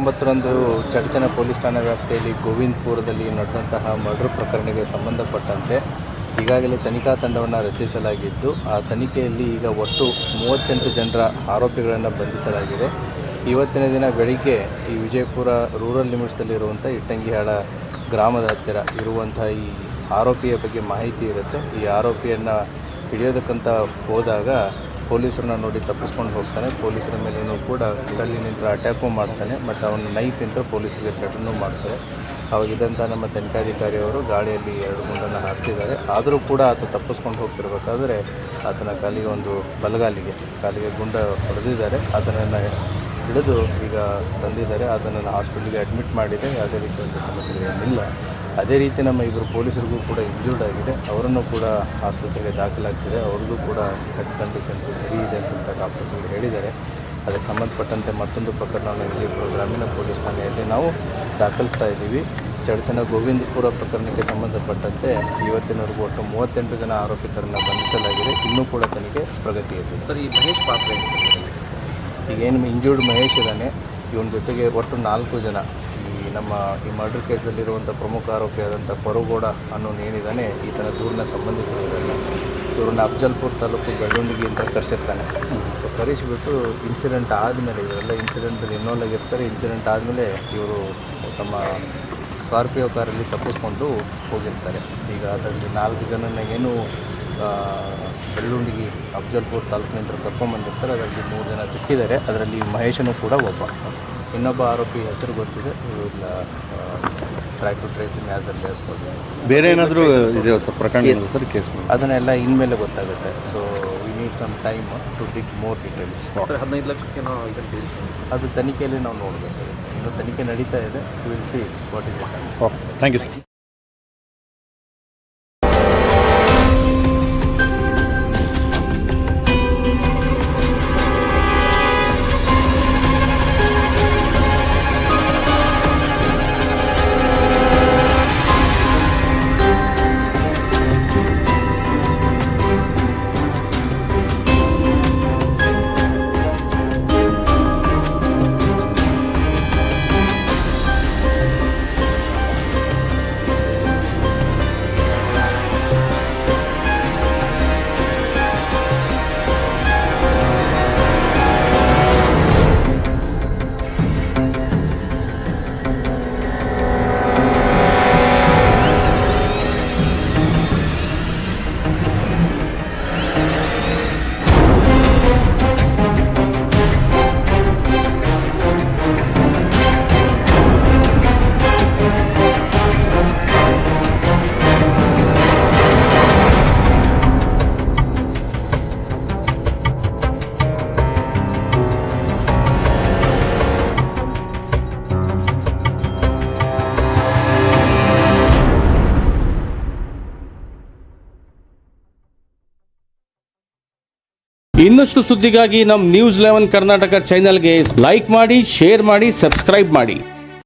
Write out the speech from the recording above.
9ರಂದು Chadchan police ಠಾಣಾ ವ್ಯಾಪ್ತಿಯಲ್ಲಿ ಗೋವಿಂದಪುರದಲ್ಲಿ ನಡೆದಂತಹ ಮರ್ಡರ್ ಪ್ರಕರಣಕ್ಕೆ ಸಂಬಂಧಪಟ್ಟಂತೆ ಈಗಾಗಲೇ ತನಿಖಾ ತಂಡವನ್ನು ರಚಿಸಲಾಗಿದ್ದು ಆ ತನಿಖೆಯಲ್ಲಿ ಈಗ ಒಟ್ಟು 38 ಜನರ ಆರೋಪಿಗಳನ್ನು ಬಂಧಿಸಲಾಗಿದೆ. ಇವತ್ತಿನ ದಿನ ಬೆಳಿಗ್ಗೆ ಈ ವಿಜಯಪುರ ರೂರಲ್ ಲಿಮಿಟ್ಸಲ್ಲಿರುವಂಥ ಇಟ್ಟಂಗಿಹಾಳ ಗ್ರಾಮದ ಹತ್ತಿರ ಇರುವಂಥ ಈ ಆರೋಪಿಯ ಬಗ್ಗೆ ಮಾಹಿತಿ ಇರುತ್ತೆ. ಈ ಆರೋಪಿಯನ್ನು ಹಿಡಿಯೋದಕ್ಕಂತ ಹೋದಾಗ ಪೊಲೀಸರನ್ನ ನೋಡಿ ತಪ್ಪಿಸ್ಕೊಂಡು ಹೋಗ್ತಾನೆ. ಪೊಲೀಸರ ಮೇಲೂ ಕೂಡ ಕಲ್ಲಿನಿಂದ ಅಟ್ಯಾಕು ಮಾಡ್ತಾನೆ ಮತ್ತು ಅವನು ನೈಫಿಂದ ಪೊಲೀಸರಿಗೆ ಥ್ರೆಟನ್ನು ಮಾಡ್ತಾರೆ. ಅವಾಗಿದ್ದಂಥ ನಮ್ಮ ತನಿಖಾಧಿಕಾರಿಯವರು ಗಾಳಿಯಲ್ಲಿ 2 ಗುಂಡನ್ನು ಹಾರಿಸಿದ್ದಾರೆ. ಆದರೂ ಕೂಡ ಆತ ತಪ್ಪಿಸ್ಕೊಂಡು ಹೋಗ್ತಿರ್ಬೇಕಾದ್ರೆ ಆತನ ಕಾಲಿಗೆ ಕಾಲಿಗೆ ಗುಂಡ ಹೊಡೆದಿದ್ದಾರೆ. ಅದನ್ನು ಹಿಡಿದು ಈಗ ತಂದಿದ್ದಾರೆ. ಅದನ್ನು ಹಾಸ್ಪಿಟಲ್ಗೆ ಅಡ್ಮಿಟ್ ಮಾಡಿದೆ. ಯಾವುದೇ ರೀತಿಯಾದ ಸಮಸ್ಯೆಗಳೇನಿಲ್ಲ. ಅದೇ ರೀತಿ ನಮ್ಮ ಇಬ್ಬರು ಪೊಲೀಸರಿಗೂ ಕೂಡ ಇಂಜೂರ್ಡ್ ಆಗಿದೆ. ಅವರನ್ನು ಕೂಡ ಆಸ್ಪತ್ರೆಗೆ ದಾಖಲಾಗಿಸಿದೆ. ಅವ್ರಿಗೂ ಕೂಡ ಹೆಲ್ತ್ ಕಂಡೀಷನ್ಸು ಸರಿ ಇದೆ ಅಂತ ಡಾಕ್ಟರ್ಸ್ಗಳು ಹೇಳಿದ್ದಾರೆ. ಅದಕ್ಕೆ ಸಂಬಂಧಪಟ್ಟಂತೆ ಮತ್ತೊಂದು ಪ್ರಕರಣವನ್ನು ವಿಜಯಪುರ ಗ್ರಾಮೀಣ ಪೊಲೀಸ್ ಠಾಣೆಯಲ್ಲಿ ನಾವು ದಾಖಲಿಸ್ತಾ ಇದ್ದೀವಿ. ಚಡಚಣ ಗೋವಿಂದಪುರ ಪ್ರಕರಣಕ್ಕೆ ಸಂಬಂಧಪಟ್ಟಂತೆ ಇವತ್ತಿನವರೆಗೂ ಒಟ್ಟು 38 ಜನ ಆರೋಪಿತರನ್ನು ಬಂಧಿಸಲಾಗಿದೆ. ಇನ್ನೂ ಕೂಡ ತನಿಖೆ ಪ್ರಗತಿಯಿದೆ. ಸರ್, ಈ ಮಹೇಶ್ ಪಾತ್ರ ಈಗೇನು ಇಂಜೂರ್ಡ್ ಮಹೇಶ್ ಇದ್ದಾನೆ, ಇವನ ಜೊತೆಗೆ ಒಟ್ಟು 4 ಜನ ನಮ್ಮ ಈ ಮರ್ಡರ್ ಕೇಸಲ್ಲಿರುವಂಥ ಪ್ರಮುಖ ಆರೋಪಿಯಾದಂಥ ಪರುಗೌಡ ಅನ್ನೋನು ಏನಿದ್ದಾನೆ, ಈತನ ದೂರಿನ ಸಂಬಂಧಿಕರಿದ್ದಾನೆ. ಇವ್ರನ್ನ ಅಫ್ಜಲ್ಪುರ ತಾಲೂಕು ಬೆಳ್ಳುಂಡಿಗೆ ಅಂತ ಕರೆಸಿರ್ತಾನೆ. ಸೊ ಕರೆಸಿಬಿಟ್ಟು ಇನ್ಸಿಡೆಂಟ್ ಆದಮೇಲೆ ಇವರೆಲ್ಲ ಇನ್ಸಿಡೆಂಟಲ್ಲಿ ಇನ್ವಾಲ್ವ್ ಆಗಿರ್ತಾರೆ. ಇನ್ಸಿಡೆಂಟ್ ಆದಮೇಲೆ ಇವರು ತಮ್ಮ ಸ್ಕಾರ್ಪಿಯೋ ಕಾರಲ್ಲಿ ತಪ್ಪಿಸ್ಕೊಂಡು ಹೋಗಿರ್ತಾರೆ. ಈಗ ಅದರಲ್ಲಿ 4 ಜನನ ಏನು ಬೆಳ್ಳುಂಡಿಗೆ ಅಫ್ಜಲ್ಪುರ ತಾಲೂಕಿನಿಂದ ಕರ್ಕೊಂಡ್ಬಂದಿರ್ತಾರೆ. ಅದರಲ್ಲಿ 3 ಜನ ಸಿಕ್ಕಿದ್ದಾರೆ. ಅದರಲ್ಲಿ ಮಹೇಶನು ಕೂಡ ಒಬ್ಬ. ಇನ್ನೊಬ್ಬ ಆರೋಪಿ ಹೆಸರು ಗೊತ್ತಿದೆ. ಇಲ್ಲ try to trace in as early as possible. ಬೇರೆ ಏನಾದರೂ ಇದೆ ಸರ್ ಪ್ರಕರಣ ಸರ್ ಕೇಸ್? ಅದನ್ನೆಲ್ಲ ಇನ್ಮೇಲೆ ಗೊತ್ತಾಗುತ್ತೆ. So we need some time to dig more details. Sir, 15 ಲಕ್ಷಕ್ಕೇನೋ ಅದು ತನಿಖೆಯಲ್ಲಿ ನಾವು ನೋಡಬೇಕಾಗುತ್ತೆ. ಇನ್ನು ತನಿಖೆ ನಡೀತಾ ಇದೆ. Will see what is it. Okay, thank you sir. ಇನ್ನಷ್ಟು ಸುದ್ದಿಗಾಗಿ ನಮ್ಮ ನ್ಯೂಸ್ 11 ಕರ್ನಾಟಕ ಚಾನೆಲ್ಗೆ ಲೈಕ್ ಮಾಡಿ, ಶೇರ್ ಮಾಡಿ, ಸಬ್ಸ್ಕ್ರೈಬ್ ಮಾಡಿ.